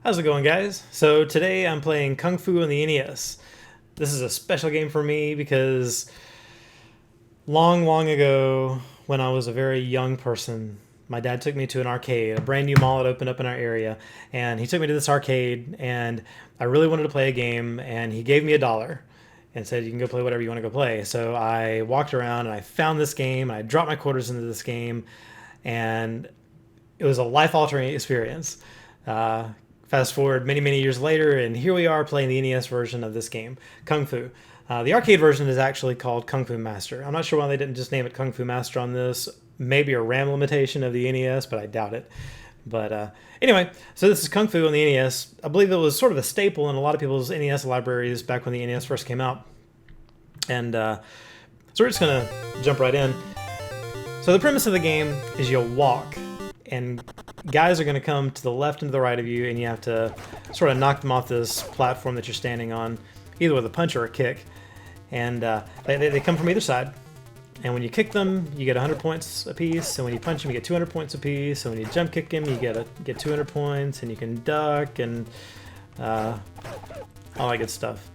How's it going, guys? So today I'm playing Kung Fu on the NES. This is a special game for me because long ago, when I was a very young person, my dad took me to an arcade. A brand new mall had opened up in our area, and he took me to this arcade, and I really wanted to play a game, and he gave me $1 and said, you can go play whatever you want to go play. So I walked around and I found this game, and I dropped my quarters into this game, and it was a life-altering experience. Fast forward many years later, and here we are playing the NES version of this game, Kung Fu. The arcade version is actually called Kung Fu Master. I'm not sure why they didn't just name it Kung Fu Master on this. Maybe a RAM limitation of the NES, but I doubt it. But anyway, so this is Kung Fu on the NES. I believe it was sort of a staple in a lot of people's NES libraries back when the NES first came out. And so we're just going to jump right in. So the premise of the game is you'll walk, and guys are going to come to the left and to the right of you, and you have to sort of knock them off this platform that you're standing on, either with a punch or a kick. And they come from either side. And when you kick them, you get 100 points apiece. And when you punch them, you get 200 points apiece. And when you jump kick them, you get 200 points. And you can duck and all that good stuff.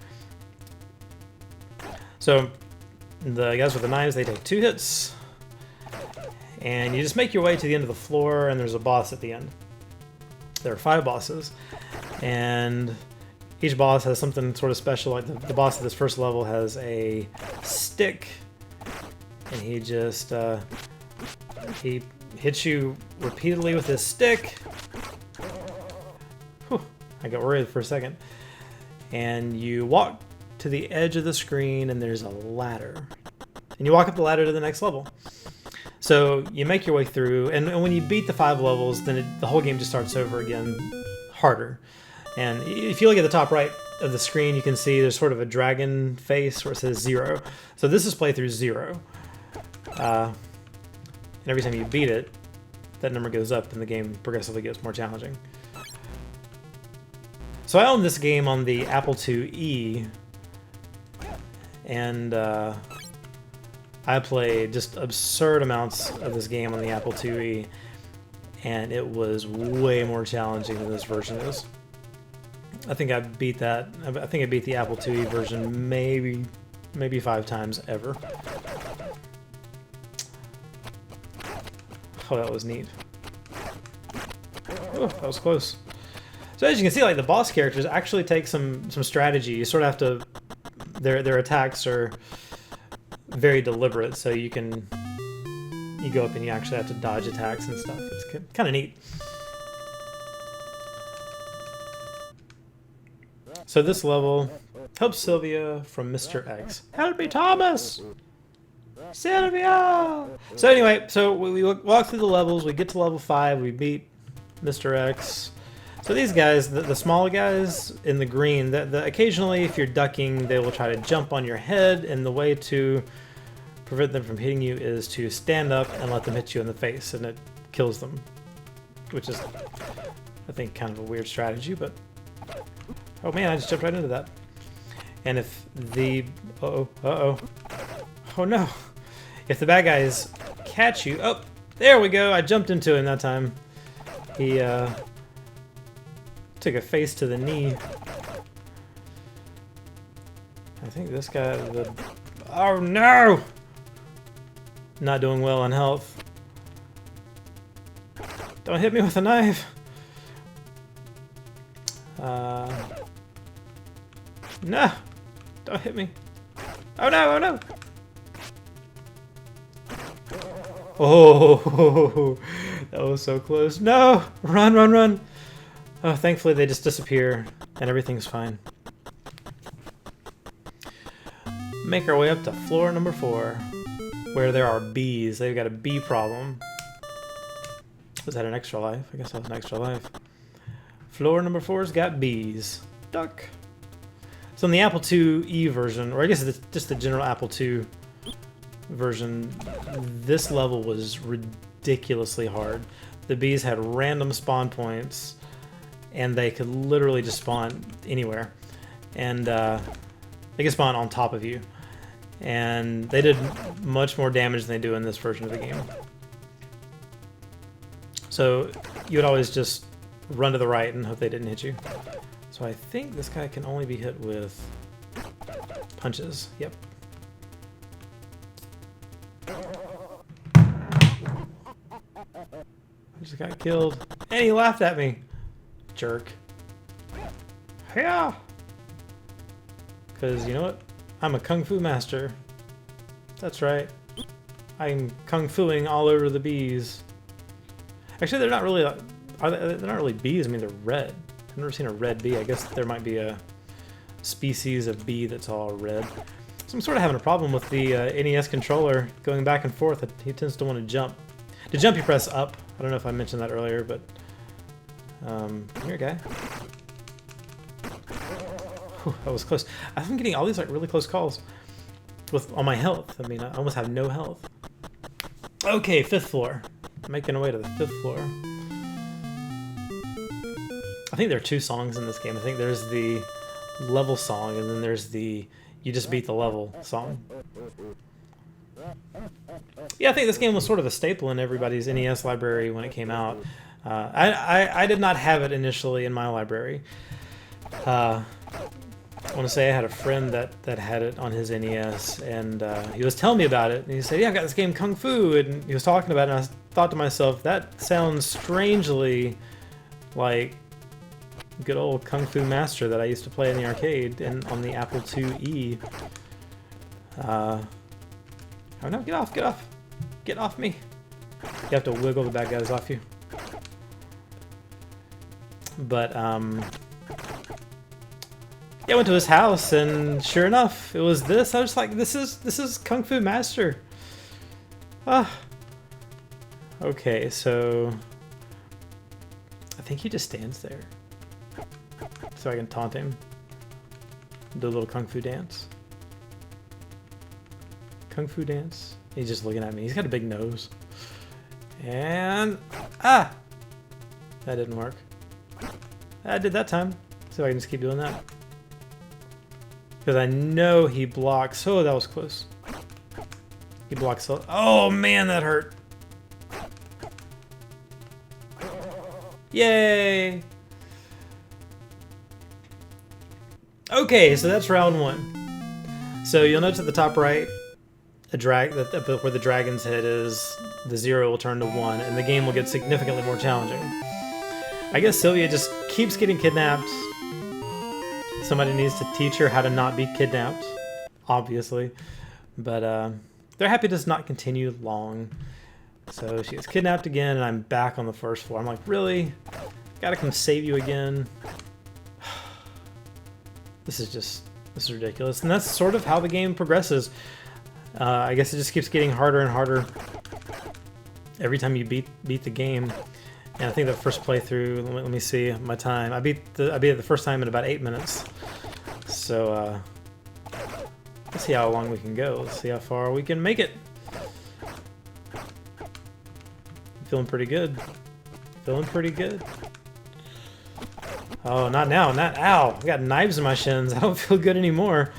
So the guys with the knives, they take 2 hits. And you just make your way to the end of the floor, and there's a boss at the end. There are 5 bosses, and each boss has something sort of special. Like the boss of this first level has a stick, and he just he hits you repeatedly with his stick. Whew, I got worried for a second. And you walk to the edge of the screen, and there's a ladder, and you walk up the ladder to the next level. So you make your way through, and when you beat the 5 levels, then the whole game just starts over again, harder. And if you look at the top right of the screen, you can see there's sort of a dragon face where it says 0. So this is playthrough 0. And every time you beat it, that number goes up, and the game progressively gets more challenging. So I own this game on the Apple IIe, and I played just absurd amounts of this game on the Apple IIe, and it was way more challenging than this version is. I think I beat that. I think I beat the Apple IIe version maybe 5 times ever. Oh, that was neat. Oh, that was close. So as you can see, like the boss characters actually take some strategy. You sort of have to. Their attacks are very deliberate, so you go up and you actually have to dodge attacks and stuff. It's kind of neat. So this level helps Sylvia from Mr. X. Help me, Thomas! Sylvia! So anyway, so we walk through the levels, we get to level 5, we beat Mr. X. So these guys, the smaller guys in the green, occasionally if you're ducking, they will try to jump on your head, and the way to prevent them from hitting you is to stand up and let them hit you in the face, and it kills them. Which is, I think, kind of a weird strategy, but... Oh man, I just jumped right into that. And if the... Uh-oh. Oh no. If the bad guys catch you... Oh, there we go, I jumped into him that time. He, took a face to the knee. I think this guy... Oh no! Not doing well on health. Don't hit me with a knife. No! Don't hit me. Oh no, oh no! Oh, that was so close. No! Run! Oh, thankfully they just disappear, and everything's fine. Make our way up to floor number 4, where there are bees. They've got a bee problem. Was that an extra life? I guess that was an extra life. Floor number 4's got bees. Duck. So in the Apple IIe version, or I guess it's just the general Apple II version, this level was ridiculously hard. The bees had random spawn points, and they could literally just spawn anywhere. And they could spawn on top of you. And they did much more damage than they do in this version of the game. So you would always just run to the right and hope they didn't hit you. So I think this guy can only be hit with punches. Yep. I just got killed. And he laughed at me. Jerk. Yeah. Because you know what? I'm a kung fu master. That's right. I'm kung fuing all over the bees. Actually, they're not really. They're not really bees. I mean, they're red. I've never seen a red bee. I guess there might be a species of bee that's all red. So I'm sort of having a problem with the NES controller going back and forth. He tends to want to jump. To jump, you press up. I don't know if I mentioned that earlier, but come here, guy. Whew, that was close. I'm getting all these like really close calls with on my health. I mean, I almost have no health. Okay, 5th floor. Making our way to the 5th floor. I think there are 2 songs in this game. I think there's the level song, and then there's the you just beat the level song. Yeah, I think this game was sort of a staple in everybody's NES library when it came out. I did not have it initially in my library. I want to say I had a friend that had it on his NES, and he was telling me about it, and he said, yeah, I got this game Kung Fu, and he was talking about it, and I thought to myself, that sounds strangely like good old Kung Fu Master that I used to play in the arcade and on the Apple IIe. Oh no, get off, get off. Get off me. You have to wiggle the bad guys off you. But, yeah, I went to his house, and sure enough, it was this. I was like, this is Kung Fu Master. Ah. Okay, so I think he just stands there. So I can taunt him. Do a little Kung Fu dance. Kung Fu dance. He's just looking at me. He's got a big nose. And ah! That didn't work. I did that time. So I can just keep doing that. Because I know he blocks. Oh, that was close. He blocks. Oh man, that hurt. Yay! Okay, so that's round 1. So you'll notice at the top right, where the dragon's head is, the 0 will turn to 1, and the game will get significantly more challenging. I guess Sylvia just keeps getting kidnapped. Somebody needs to teach her how to not be kidnapped, obviously. But they're happy to just not continue long. So she gets kidnapped again, and I'm back on the 1st floor. I'm like, really? Gotta come save you again? This is ridiculous. And that's sort of how the game progresses. I guess it just keeps getting harder and harder every time you beat the game. And I think the first playthrough, let me see my time. I beat it the first time in about 8 minutes. So let's see how long we can go. Let's see how far we can make it. Feeling pretty good. Feeling pretty good. Oh, not now. Not ow. I got knives in my shins. I don't feel good anymore.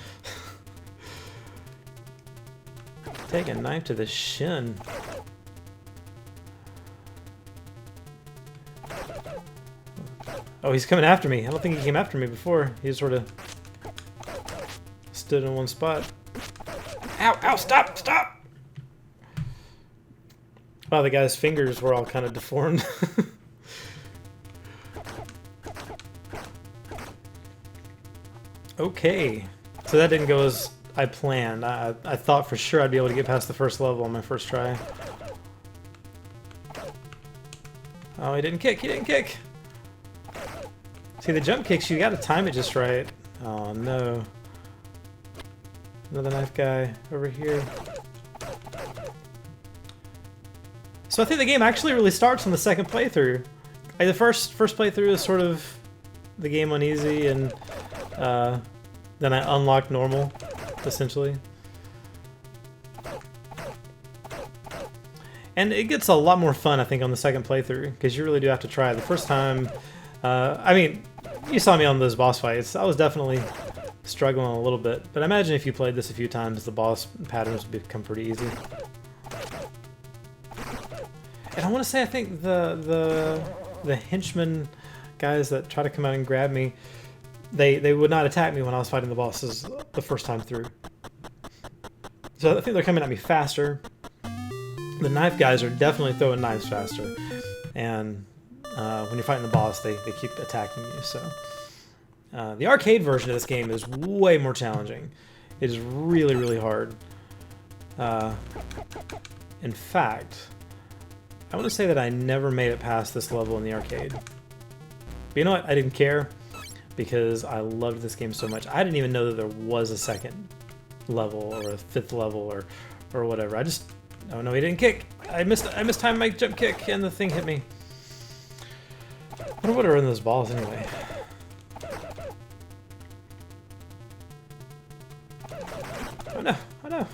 Take a knife to the shin. Oh, he's coming after me. I don't think he came after me before. He just sort of stood in one spot. Ow, ow, stop, stop! Wow, the guy's fingers were all kind of deformed. Okay, so that didn't go as I planned. I thought for sure I'd be able to get past the first level on my first try. Oh, he didn't kick, he didn't kick! See, the jump kicks, you gotta time it just right. Oh no. Another knife guy over here. So I think the game actually really starts on the 2nd playthrough. Like the first playthrough is sort of the game on easy, and then I unlocked normal, essentially. And it gets a lot more fun, I think, on the 2nd playthrough, because you really do have to try. The first time, I mean, you saw me on those boss fights. I was definitely struggling a little bit, but I imagine if you played this a few times, the boss patterns would become pretty easy. And I want to say, I think the henchman guys that try to come out and grab me, they would not attack me when I was fighting the bosses the first time through. So I think they're coming at me faster. The knife guys are definitely throwing knives faster. And when you're fighting the boss, they keep attacking you. So the arcade version of this game is way more challenging. It is really, really hard. In fact, I want to say that I never made it past this level in the arcade. But you know what? I didn't care because I loved this game so much. I didn't even know that there was a second level or a fifth level or whatever. I just... Oh no, he didn't kick. I mistimed my jump kick and the thing hit me. I wonder what are in those balls anyway. Oh no, oh no.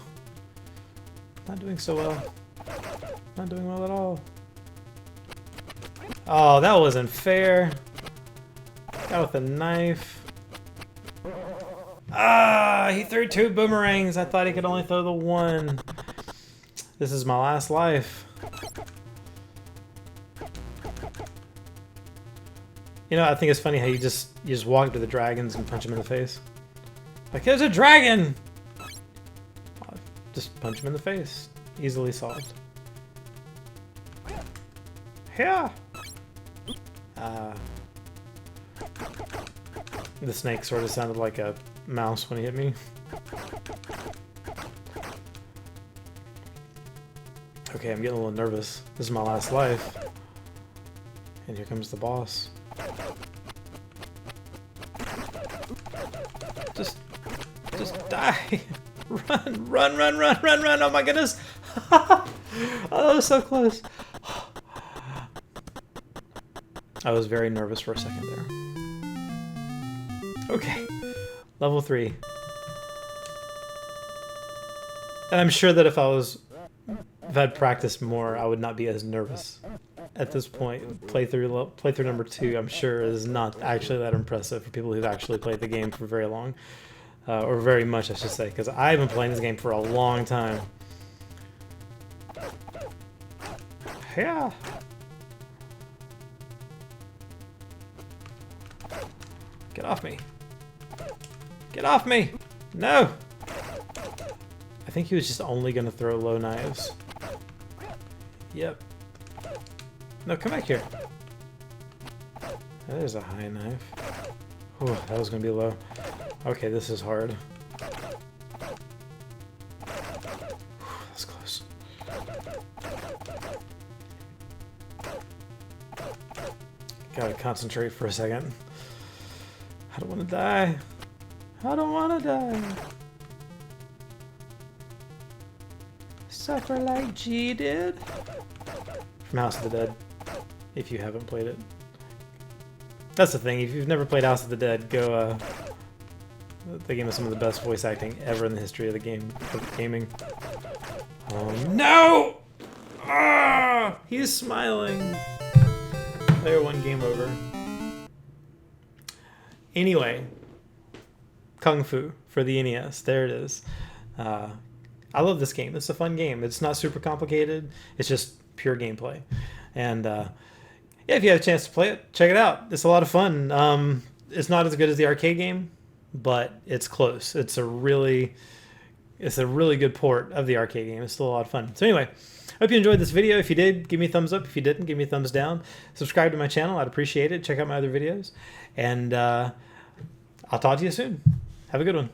Not doing so well. Not doing well at all. Oh, that wasn't fair. Guy with a knife. Ah, he threw 2 boomerangs. I thought he could only throw the 1. This is my last life. You know, I think it's funny how you just walk up to the dragons and punch them in the face. Like, there's a dragon! Just punch him in the face. Easily solved. Yeah. The snake sort of sounded like a mouse when he hit me. Okay, I'm getting a little nervous. This is my last life. And here comes the boss. Just die. Run. Oh my goodness. Oh, that was so close. I was very nervous for a second there. Okay. Level 3. And I'm sure that if I'd practiced more, I would not be as nervous. At this point, playthrough number 2, I'm sure is not actually that impressive for people who've actually played the game for very long. Or very much, I should say, because I've been playing this game for a long time. Yeah. Get off me. Get off me! No! I think he was just only going to throw low knives. Yep. No, come back here. There's a high knife. Ooh, that was going to be low. Okay, this is hard. That's close. Gotta concentrate for a second. I don't want to die. I don't want to die. Suffer like G did. From House of the Dead, if you haven't played it. That's the thing, if you've never played House of the Dead, go, the game has some of the best voice acting ever in the history of the gaming. Oh no! Ah! He's smiling. Player 1, game over. Anyway, Kung Fu for the NES. There it is. I love this game. It's a fun game. It's not super complicated. It's just pure gameplay. And yeah, if you have a chance to play it, check it out. It's a lot of fun. It's not as good as the arcade game, but it's close. It's a really good port of the arcade game. It's still a lot of fun. So anyway, I hope you enjoyed this video. If you did, give me a thumbs up. If you didn't, give me a thumbs down. Subscribe to my channel. I'd appreciate it. Check out my other videos. And I'll talk to you soon. Have a good one.